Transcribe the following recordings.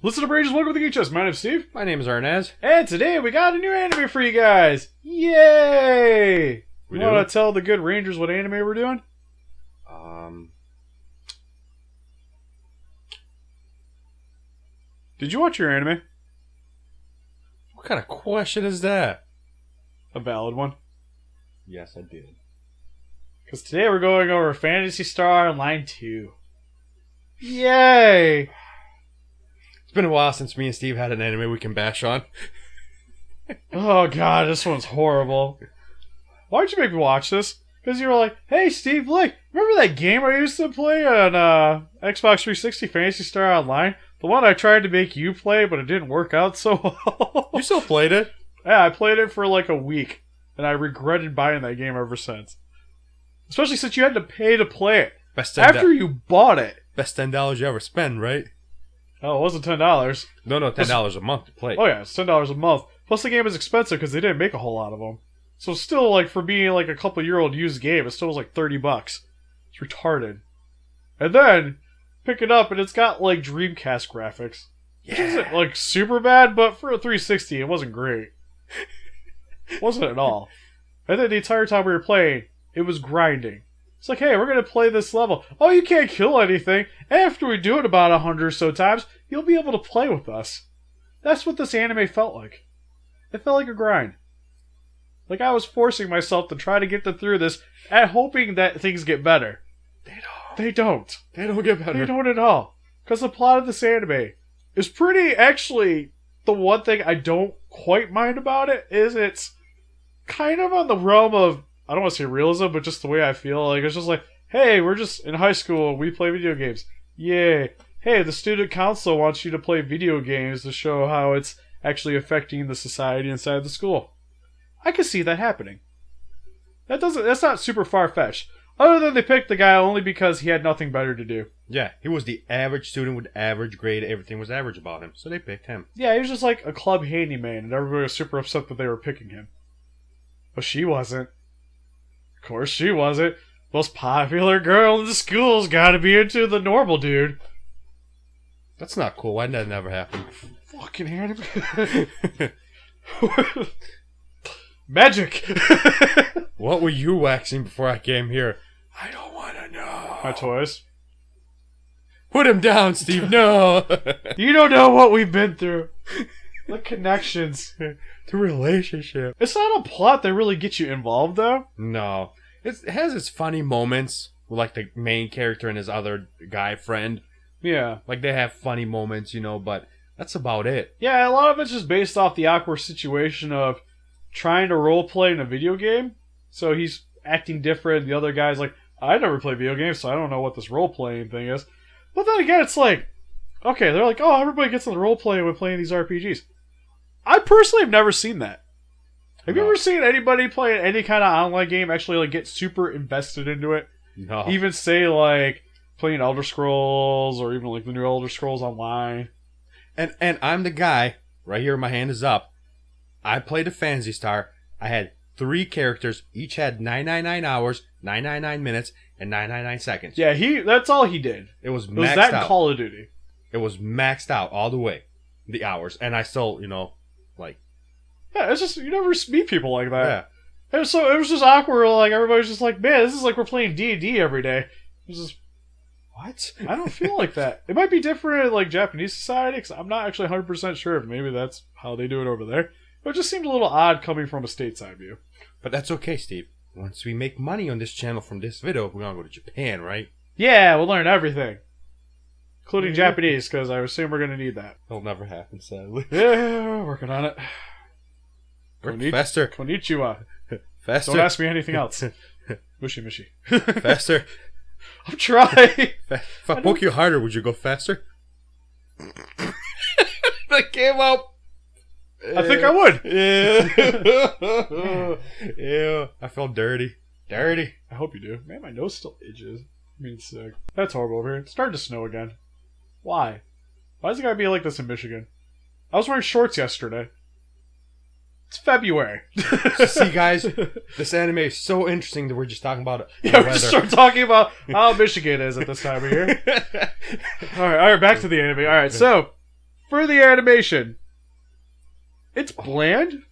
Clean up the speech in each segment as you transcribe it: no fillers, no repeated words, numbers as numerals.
Listen up, Rangers. Welcome to the Geek Chest. My name's Steve. My name is Arnes. And today we got a new anime for you guys. Yay! You want to tell the good Rangers what anime we're doing? Did you watch your anime? What kind of question is that? A valid one. Yes, I did. Because today we're going over Phantasy Star Online 2. Yay! It's been a while since me and Steve had an anime we can bash on. Oh god, this one's horrible. Why'd you make me watch this? Because you were like, hey Steve, look, remember that game I used to play on Xbox 360, Phantasy Star Online? The one I tried to make you play, but it didn't work out so well. You still played it? Yeah, I played it for like a week, and I regretted buying that game ever since. Especially since you had to pay to play it. After you bought it. Best $10 you ever spend, right? Oh, it wasn't $10. No, $10 a month to play. Oh yeah, it's $10 a month. Plus the game is expensive because they didn't make a whole lot of them. So still, like, for being like a couple-year-old used game, it still was like $30. It's retarded. And then, pick it up and it's got like Dreamcast graphics. Which isn't like super bad, but for a 360 it wasn't great. It wasn't at all. And then the entire time we were playing, it was grinding. It's like, hey, we're going to play this level. Oh, you can't kill anything. After we do it about 100 or so times, you'll be able to play with us. That's what this anime felt like. It felt like a grind. Like I was forcing myself to try to get through this and hoping that things get better. They don't. They don't get better. They don't at all. Because the plot of this anime is pretty, actually, the one thing I don't quite mind about it is it's kind of on the realm of, I don't want to say realism, but just the way I feel. Like, it's just like, hey, we're just in high school, we play video games. Yay. Hey, the student council wants you to play video games to show how it's actually affecting the society inside the school. I can see that happening. That's not super far-fetched. Other than they picked the guy only because he had nothing better to do. Yeah, he was the average student with average grade. Everything was average about him, so they picked him. Yeah, he was just like a club handyman, and everybody was super upset that they were picking him. But she wasn't. Of course she wasn't. Most popular girl in the school's gotta be into the normal dude. That's not cool. Why did that never happen? Fucking anime. Magic! What were you waxing before I came here? I don't want to know. My toys. Put him down, Steve. No. You don't know what we've been through. The connections. The relationship. It's not a plot that really gets you involved, though. No. It has its funny moments with, like, the main character and his other guy friend. Yeah. Like, they have funny moments, you know, but that's about it. Yeah, a lot of it's just based off the awkward situation of trying to roleplay in a video game. So he's acting different. The other guy's like, I never play video games, so I don't know what this role-playing thing is. But then again, it's like, okay, they're like, oh, everybody gets on the role-playing when playing these RPGs. I personally have never seen that. Have you ever seen anybody playing any kind of online game actually like get super invested into it? No. Even say like playing Elder Scrolls or even like the new Elder Scrolls Online. And I'm the guy, right here, my hand is up. I played a Phantasy Star. I had 3 characters. Each had 999 hours, 999 minutes, and 999 seconds. Yeah, that's all he did. It was maxed out. It was that in Call of Duty. It was maxed out all the way. The hours. And I still, you know, like... Yeah, it's just, you never meet people like that. Yeah. And so it was just awkward. Like, everybody's just like, man, this is like we're playing D&D every day. It's just... What? I don't feel like that. It might be different in like Japanese society, because I'm not actually 100% sure if maybe that's how they do it over there. But it just seemed a little odd coming from a stateside view. But that's okay, Steve. Once we make money on this channel from this video, we're going to go to Japan, right? Yeah, we'll learn everything. Including Japanese, because I assume we're going to need that. It'll never happen, sadly. Yeah, working on it. Faster. Konnichiwa. Faster. Don't ask me anything else. Mushy mushy. Faster. I'm trying. If I poke you harder, would you go faster? That came out. I think I would. Yeah. Ew. I feel dirty. Dirty. I hope you do. Man, my nose still itches. I mean, sick. That's horrible over here. It's starting to snow again. Why? Why does it gotta be like this in Michigan? I was wearing shorts yesterday. It's February. See, guys, this anime is so interesting that we're just talking about it. Yeah, we just start talking about how Michigan is at this time of year. All right, back to the anime. All right, so for the animation, it's bland.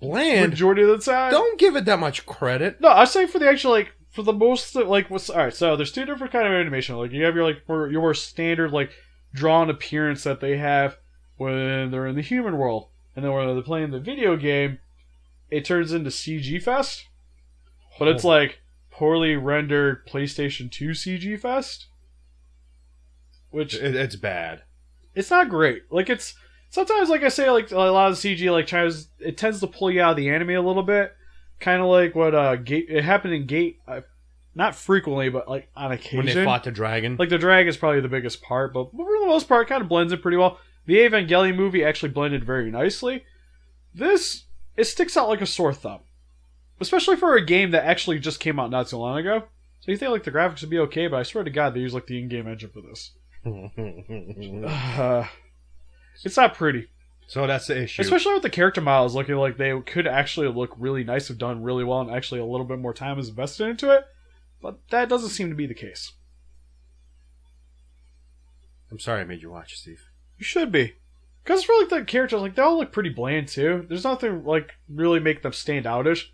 Bland. Majority of the time. Don't give it that much credit. No, I say for the actual like for the most like what's all right. So there's two different kind of animation. Like you have your like your more standard like drawn appearance that they have when they're in the human world, and then when they're playing the video game, it turns into CG fest. But it's like poorly rendered PlayStation 2 CG fest, which it's bad. It's not great. Like it's sometimes, like I say, like a lot of the CG like tries it tends to pull you out of the anime a little bit, kind of like what it happened in Gate. Not frequently, but like on occasion. When they fought the dragon. Like the dragon is probably the biggest part, but for the most part, it kind of blends in pretty well. The Evangelion movie actually blended very nicely. This, it sticks out like a sore thumb. Especially for a game that actually just came out not so long ago. So you think like the graphics would be okay, but I swear to God, they use like the in-game engine for this. It's not pretty. So that's the issue. Especially with the character models looking like they could actually look really nice if done really well and actually a little bit more time is invested into it. But that doesn't seem to be the case. I'm sorry I made you watch, Steve. You should be. Because for like the characters, like they all look pretty bland too. There's nothing like really make them stand outish.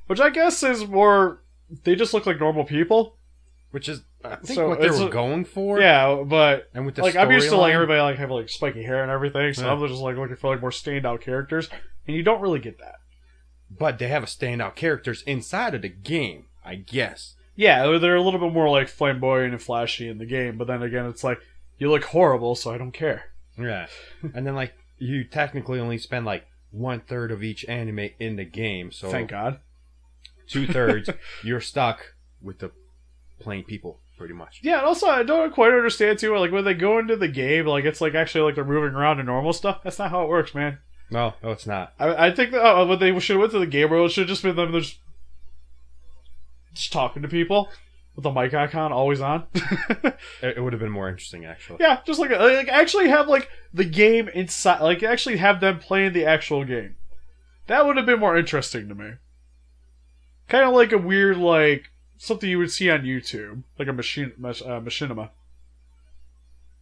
Which I guess is more, they just look like normal people. Which is, I think, so what they were going for. Yeah, but and with the like I'm used to like everybody like have like spiky hair and everything, so I'm just like looking for like more standout characters, and you don't really get that. But they have a standout characters inside of the game, I guess. Yeah, they're a little bit more like flamboyant and flashy in the game, but then again, it's like you look horrible, so I don't care. Yeah, and then like you technically only spend like 1/3 of each anime in the game, so thank God. 2/3 you're stuck with the plain people, pretty much. Yeah, and also I don't quite understand too. Like when they go into the game, like it's like actually like they're moving around in normal stuff. That's not how it works, man. No, it's not. I think that what they should have went to the game world, it should have just been them just talking to people with the mic icon always on. It would have been more interesting, actually. Yeah, just like actually have like the game inside, like actually have them playing the actual game. That would have been more interesting to me. Kind of like a weird like something you would see on YouTube, like a machinima.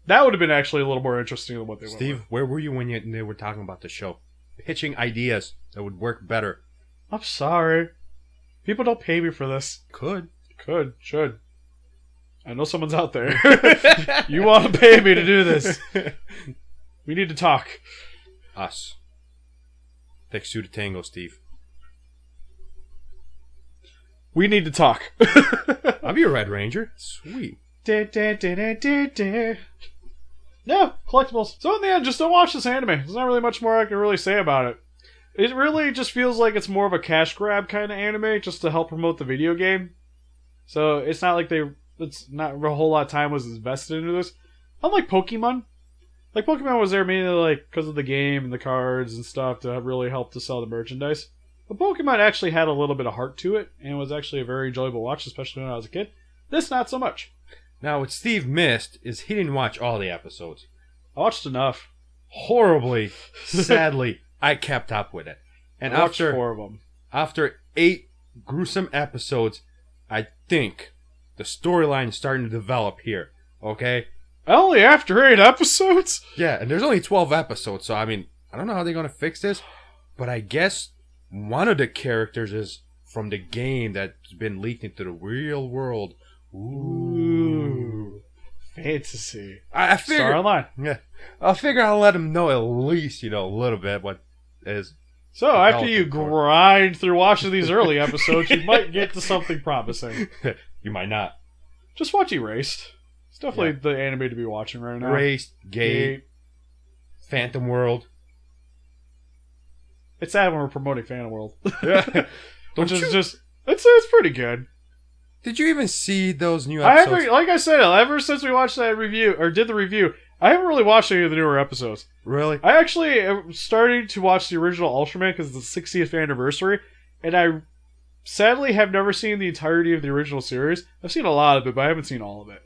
That would have been actually a little more interesting than what they went with. Steve, where were you when they were talking about the show? Pitching ideas that would work better. I'm sorry. People don't pay me for this. Could. Should. I know someone's out there. You want to pay me to do this. We need to talk. Us. Takes two to tango, Steve. We need to talk. I'll be a Red Ranger. Sweet. No, collectibles. So in the end, just don't watch this anime. There's not really much more I can really say about it. It really just feels like it's more of a cash grab kind of anime, just to help promote the video game. So it's not like it's not a whole lot of time was invested into this. Unlike Pokemon. Like Pokemon was there mainly like because of the game and the cards and stuff to really help to sell the merchandise. But Pokemon actually had a little bit of heart to it and was actually a very enjoyable watch, especially when I was a kid. This, not so much. Now, what Steve missed is he didn't watch all the episodes. I watched enough. Horribly, sadly, I kept up with it. And I watched 4 of them. After 8 gruesome episodes, I think the storyline is starting to develop here. Okay? Only after 8 episodes? Yeah, and there's only 12 episodes, so I mean, I don't know how they're going to fix this, but I guess one of the characters is from the game that's been leaked into the real world. Ooh. Fantasy. I figure, Star Online. Yeah. I figure I'll let him know at least, a little bit what is. So, after you grind through watching these early episodes, you might get to something promising. You might not. Just watch Erased. It's definitely the anime to be watching right now. Erased, Gate, Phantom World. It's sad when we're promoting Phantom World. Which is just... It's pretty good. Did you even see those new episodes? Like I said, ever since we watched that review, or did the review, I haven't really watched any of the newer episodes. Really? I actually am starting to watch the original Ultraman because it's the 60th anniversary, and I sadly have never seen the entirety of the original series. I've seen a lot of it, but I haven't seen all of it.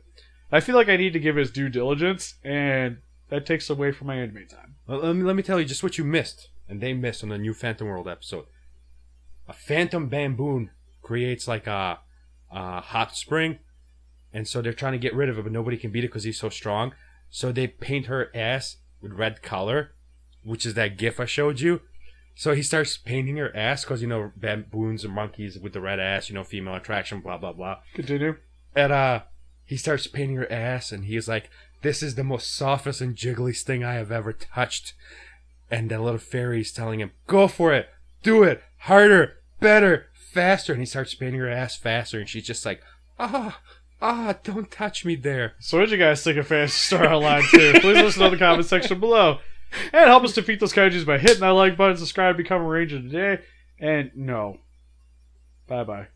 I feel like I need to give it its due diligence, and that takes away from my anime time. Well, let me tell you just what you missed, and they missed on the new Phantom World episode. A phantom bamboo creates like a hot spring, and so they're trying to get rid of it, but nobody can beat it because he's so strong. So they paint her ass with red color, which is that gif I showed you. So he starts painting her ass because, baboons and monkeys with the red ass, female attraction, blah, blah, blah. Continue. And he starts painting her ass, and he's like, this is the most softest and jiggliest thing I have ever touched. And the little fairy's telling him, go for it, do it, harder, better, faster. And he starts painting her ass faster, and she's just like, don't touch me there. So what did you guys think of Phantasy Star Online 2? Please listen to the comment section below. And help us defeat those kaijus by hitting that like button, subscribe, become a ranger today. And no. Bye-bye.